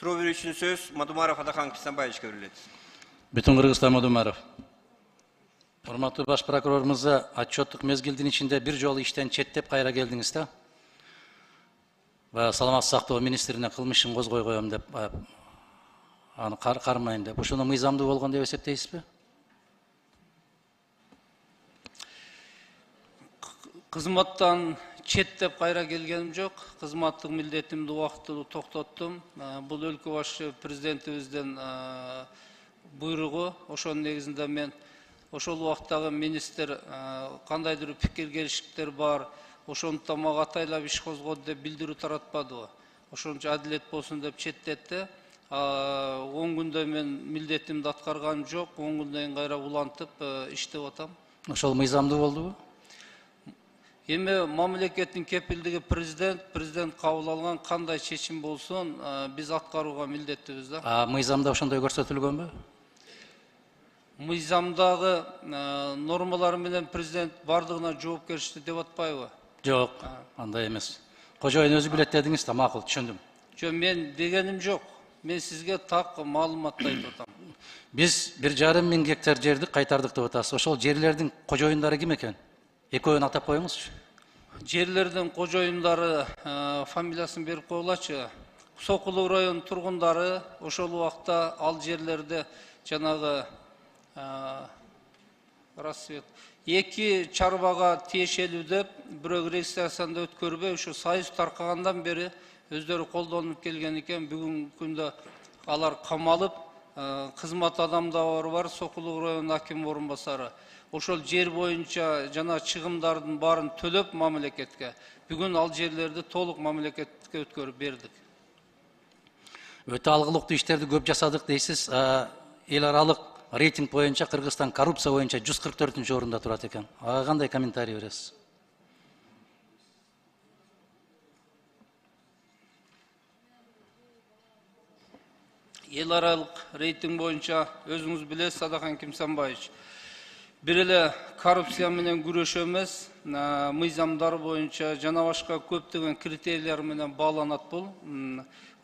Суроо берүү үчүн сөз Мадумаров Адахан Кисанбаевичке берилет. Бүтүн Кыргызстан Мадумаров. Урматтуу баш прокурор мырза, отчеттук мезгилдин ичинде бир жолу иштен четтеп кайра келдиңиз да. Саламаттык сактоо министрине кылмыш ишин козгой коем деп, аны кармайм деп. Ошону мыйзамдуу болгон деп эсептейсизби? Кызматтан четтеп кайра келгеним жок. Кызматтык милдетимди убактылуу токтоттум. Бул өлкө башы президентибиздин буйругу. Ошонун негизинде мен ошол убактагы министр кандайдыр пикир келишиктер бар, ошондуктан мага атайлап иш козгоду деп билдирүү таратпадыбы. Ошончо адилет болсун деп четтетти. 10 күндө мен милдетимди аткарганым жок. 10 күндөн кийин кайра улантып иштеп атам. Ошол мыйзамдуу болдубу? Эми мамлекеттин кепилдиги президент кабыл алган кандай чечим болсун, биз аткарууга милдеттибиз да. Мыйзамда ошондой көрсөтүлгөнбү? Мыйзамдагы нормалар менен президент бардыгына жоопкерчилик деп атпайбы? Жок, андай эмес. Кожоюн өзү билет дедиңиз да, макул, түшүндүм. Жок, мен дегеним жок. Мен сизге так маалымат айтып атам. Биз 1,5 миң гектар жерди кайтардык деп атасыз. Ошол жерлердин кожоюндары ким экен? Экөөнү атап коюңузчу. Жерлердин кожоюндары фамилиясын берип коелачы. Сокулуу район тургундары ошол убакта ал жерлерде жанагы рассвет 2 чарбага тиешелүү деп бирок регистрацияны өткөрбөй ушу союз таркагандан бери өздөрү колдонуп келген экен. Бүгүнкү күндө алар камалып, кызмат адамдары бар, Сокулуу район аким орун басары. Ошол жер боюнча жана чыгымдардын баарын төлөп мамлекетке. Бүгүн ал жерлерди толук мамлекетке өткөрүп бердик. Өтө алгылыктуу иштерди көп жасадык дейсиз. Эл аралык рейтинг боюнча Кыргызстан коррупция боюнча 144-орунда турат экен. Ага кандай комментарий бересиз? Эл аралык рейтинг боюнча өзүңүз билесиз, Адахан Кимсанбаевич. Бир эле коррупция менен күрөшүү эмес, мыйзамдар боюнча жана башка көптөгөн критерийлер менен бааланат бул.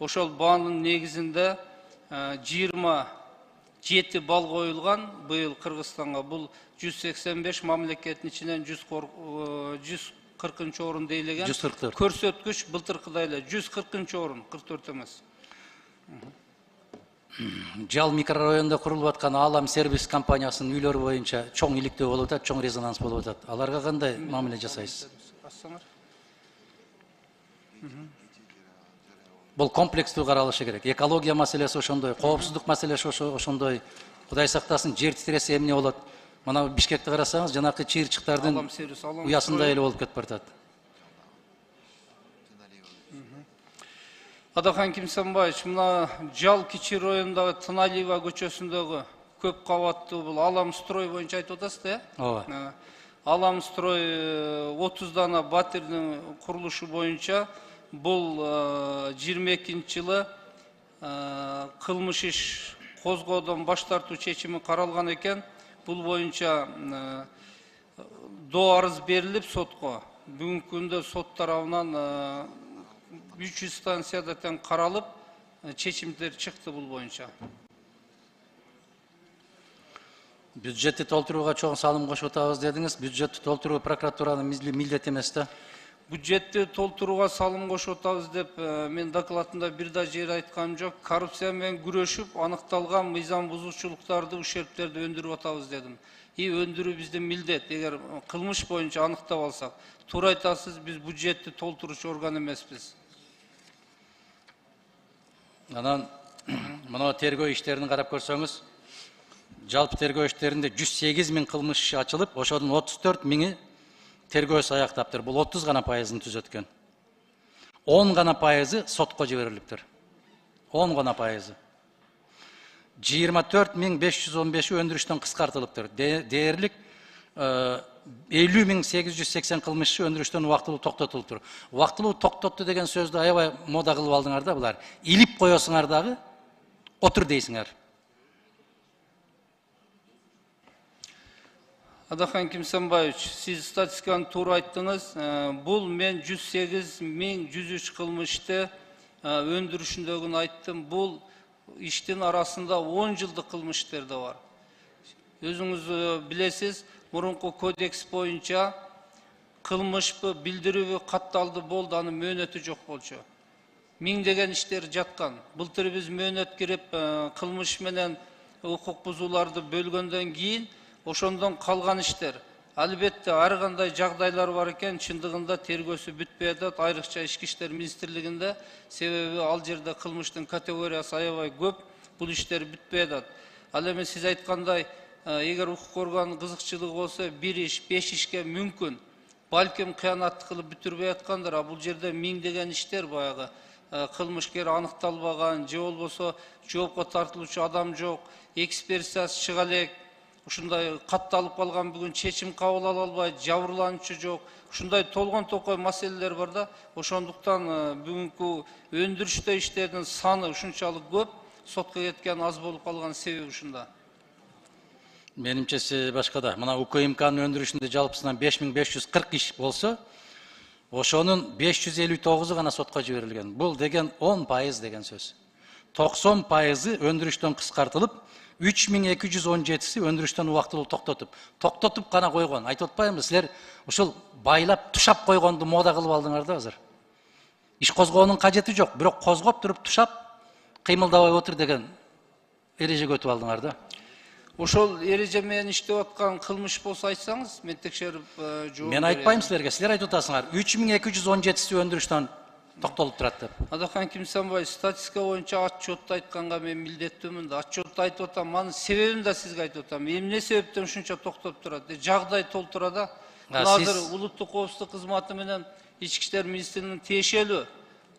Ошол баанын негизинде 27 балл коюлган быйыл Кыргызстанга. Бул 185 мамлекеттин ичинен 140-орун дейлеген. 144. Көрсөткүч былтыркыдай эле 140-орун, 44 эмес. Жал микрорайонунда курулуп аткан Алам сервис компаниясынын үйлөрү боюнча чоң иликтөө болуп атат, чоң резонанс болуп атат. Аларга кандай мамиле жасайсыз? Бул комплекстүү каралышы керек. Экология маселеси ошондой, коопсуздук маселеси ошондой. Кудай сактасын, жер титиресе эмне болот? Мына Бишкекти карасаңыз, жанакы чыйырчыктардын уясындай эле болуп кетип баратат. Адахан Кимсанбаевич, мына Жал Кичи районундагы Тыналиева көчөсүндөгү көп кабаттуу бул Аламстрой боюнча айтып атасыз да? Ооба. Аламстрой 30 дана батирдин курулушу боюнча бул 22-жылы кылмыш иш козгоодон баш тартуу чечими каралган экен. Бул боюнча доо арыз берилип сотко. Бүгүнкү күндө сот тарабынан 300 станцияда тең каралып, чечимдер чыкты бул боюнча. Бюджетти толтурууга чоң салым кошуп атабыз дедиңиз. Бюджетти толтуруу прокуратуранын милдети эмес да? Бюджетти толтурууга салым кошуп атабыз деп мен докладымда бир да жер айтканым жок. Коррупция менен күрөшүп, аныкталган мыйзам бузуучулуктарды, ушерптерди өндүрүп атабыз дедим. Өндүрүү биздин милдет. Эгер кылмыш боюнча аныктап алсак, туура айтасыз, биз бюджетти толтуруучу орган эмеспиз. Анан мына тергөө иштерин карап көрсөңүз, жалпы тергөө иштеринде 108 миң кылмыш иши ачылып, ошодун 34 миңи тергөөсү аяктаптыр. Бул 30 гана пайызын түзөткөн. 10 гана пайызы сотко жиберилиптир. 10 гана пайызы. 24.515 өндүрүштөн кыскартылыптыр. Дээрлик 50.880 кылмыш өндүрүштөн убактылуу токтотулуптур. Убактылуу токтотту деген сөздү аябай мода кылып алдыңар да булар. Илип коесуңар дагы отур дейсиңер. Адахан Кимсанбаевич, сиз статистиканы туура айттыңыз. Бул мен 108.103 кылмышты өндүрүшүндөгүн айттым. Бул иштин арасында 10 жылдык кылмыш иштер да бар. Өзүңүз билесиз, мурунку кодекс боюнча кылмышпы, билдирүүбү катталды болду, анын мөөнөтү жок болчу. Миңдеген иштер жаткан. Былтыр биз мөөнөт кирип, кылмыш менен укук бузууларды бөлгөндөн кийин ошондон калган иштер. Албетте ар кандай жагдайлар бар экен, чындыгында тергөөсү бүтпөй атат, айрыкча Ички иштер министрлигинде, себеби ал жерде кылмыштын категориясы аябай көп, бул иштер бүтпөй атат. Ал эми сиз айткандай, эгер укук органынын кызыкчылыгы болсо, 1 иш, 5 ишке мүмкүн. Балким кыянаттык кылып бүтүрбөй аткандыр, а бул жерде миңдеген иштер баягы кылмышкер аныкталбаган, же болбосо жоопко тартылуучу адам жок, экспертизасы чыга элек, ушундай катталып калган, бүгүн чечим кабыл ала албайт, жабырлануучу жок. Ушундай толгон токой маселелер бар да, ошондуктан бүгүнкү өндүрүштө иштердин саны ушунчалык көп, сотко кеткен аз болуп калган себеби ушунда. Менимчеси башкада. Мына УКМКнын өндүрүшүндө жалпысынан 5540 иш болсо, ошонун 559 гана сотко жиберилген. Бул деген 10% деген сөз. 90% өндүрүштөн кыскартылып, 3217-си өндүрүштөн убактылуу токтотуп гана койгон. Айтып атпаймынбы, силер ушул байлап, тушап койгонду мода кылып алдыңар да азыр. Иш козгоонун кажети жок, бирок козгоп туруп тушап, кыймылдабай отур деген эрежеге өтүп алдыңар да. Ошол эреже менен иштеп аткан кылмыш болсо айтсаңыз, мен текшерип жооп берем. Мен айтпайм силерге, силер айтып атасыңар. 3217-си өндүрүштөн токтолуп турат деп. Адахан Кимсанбай, статистика боюнча отчетто айтканга мен милдеттүүмүн да. Отчетто айтып атам, анын себебин да сизге айтып атам. Эмне себептен ушунча токтоп турат? Жагдай толтура да. Азыр улуттук коопсуздук кызматы менен Ички иштер министрлигинин тиешелүү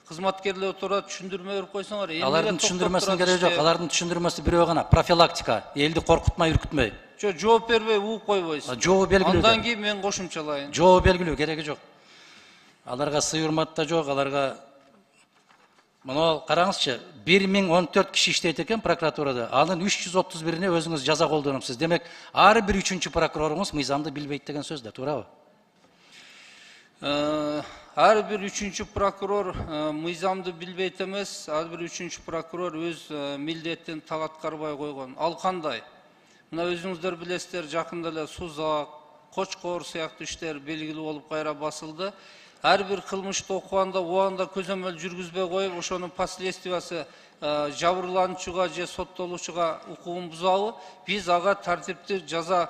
кызматкерлер отурат, түшүндүрмө берип койсоңор. Алардын түшүндүрмөсүнүн кереги жок. Алардын түшүндүрмөсү бирөө гана, профилактика, элди коркутмай, үркүтмөй. Жооп бербей ууп койбойсуз. Жообу белгилүү. Андан кийин мен кошумчалайын. Жообу белгилүү, кереги жок. Аларга сый урмат да жок, аларга мына караңызчы, 1014 киши иштейт экен прокуратурада. Анын 331-ине өзүңүз жаза колдонупсуз. Демек, ар бир 3-чү прокуроруңуз мыйзамды билбейт деген сөз да, туурабы? Ар бир 3-чү прокурор мыйзамды билбейт эмес, ар бир 3-чү прокурор өз милдетин так аткарбай койгон. Ал кандай? Мына өзүңүздөр билесиздер, жакында эле Сузак, Кочкор сыяктуу иштер белгилүү болуп кайра басылды. Ар бир кылмышты окуганда, убагында көзөмөл жүргүзбөй коюп, ошонун последствиясы жабырлануучуга же соттолуучуга укугун бузабы, биз ага тартиптүү жаза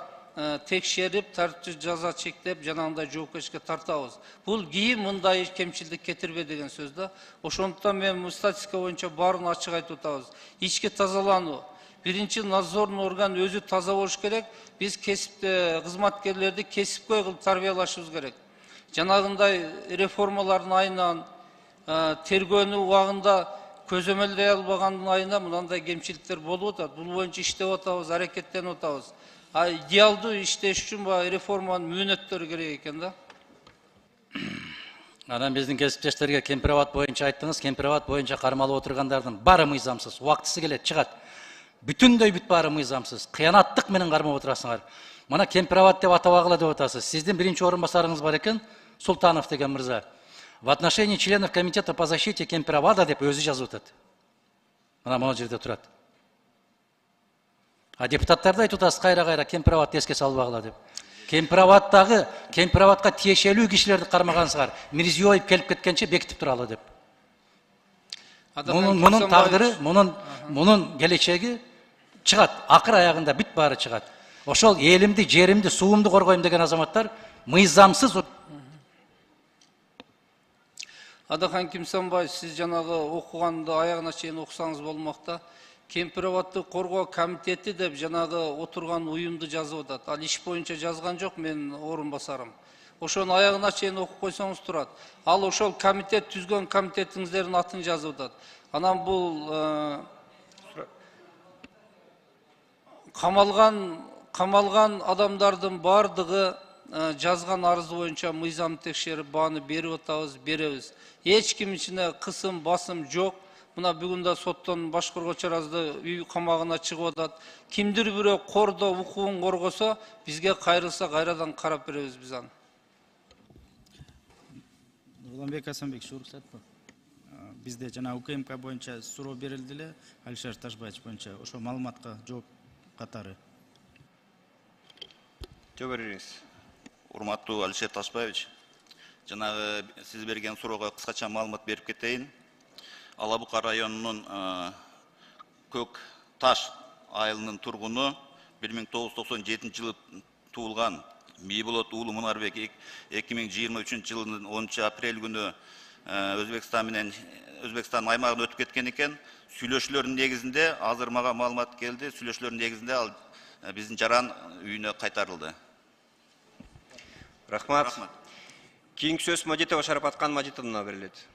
текшерип, тартиптүү жаза чектеп, жанагындай жоопкерчиликке тартабыз. Бул кийин мындай кемчилдик кетирбе деген сөз да. Ошондуктан мен статистика боюнча баарын ачык айтып атабыз. Ички тазалануу. Биринчи надзорный орган өзү таза болуш керек. Биз кесипте кызматкерлерди кесипкөй кылып тарбиялашыбыз керек. Жанагындай реформалардын айынан, тергөөнүн убагында көзөмөлдөй албагандын айынан мындай кемчиликтер болуп атат. Бул боюнча иштеп атабыз, аракеттенип атабыз. Идеалдуу иштеш үчүн реформанын мөөнөттөрү керек экен да. Анан биздин кесиптештерге Кемпирабад боюнча айттыңыз, Кемпирабад боюнча кармалып отургандардын баары мыйзамсыз, убактысы келет, чыгат. Бүтүндөй бүт баары мыйзамсыз, кыянаттык менен кармап отурасыңар. Мына Кемпирабад деп атабагыла деп атасыз. Сиздин биринчи орун басарыңыз бар экен, Султанов деген мырза. В отношении членов комитета по защите Кемпирабада деп өзү жазып атат. Мына жерде турат. А депутаттарды айтып атасыз кайра-кайра Кемпирабадды эске салбагыла деп. Кемпирабадка тиешелүү кишилерди кармагансыңар. Мирзиёев келип кеткенче бекитип туралы деп. Мунун тагдыры, мунун келечеги чыгат. Акыр аягында бүт баары чыгат. Ошол элимди, жеримди, суумду коргойм деген азаматтар мыйзамсыз. Адахан Кимсанбай, сиз жанагы окуганды аягына чейин окусаңыз болмокта. Кемпирабадды коргоо комитети деп жанагы отурган уюмду жазып атат. Ал иш боюнча жазган жок, мен орун басарым. Ошону аягына чейин окуп койсоңуз турат. Ал ошол комитет түзгөн комитетиңиздердин атын жазып атат. Анан бул камалган адамдардын бардыгы жазган арызы боюнча мыйзам текшерип бааны берип атабыз, беребиз. Эч ким ичине кысым, басым жок. Мына бүгүн да соттон Башкоргочу Аразды үй камагына чыгып атат. Кимдир бирөө кордо укугун коргосо, бизге кайрылса кайрадан карап беребиз биз аны. Нурланбек Асанбек, рұқсат па? бизде жана УКМК боюнча суроо берилди эле, Алишер Ташбаевич боюнча ошо маалыматка жооп катары. Жооп бериңиз. Урматтуу Алишер Ташбаевич, жанагы сиз берген суроого кыскача маалымат берип кетейин. Ала Бука районунун Көк Таш айылынын тургуну 1997 жылы туулган Мийболот уулу Мунарбек 2023 жылдын 10 апрель күнү Өзбекстан аймагына өтүп кеткен экен. Сүйлөшүүлөрдүн негизинде азыр мага маалымат келди. Сүйлөшүүлөрдүн негизинде ал биздин жаран үйүнө кайтарылды. Рахмат. Кийинки сөз Мажитова Шарапаткан Мажитовна берилет.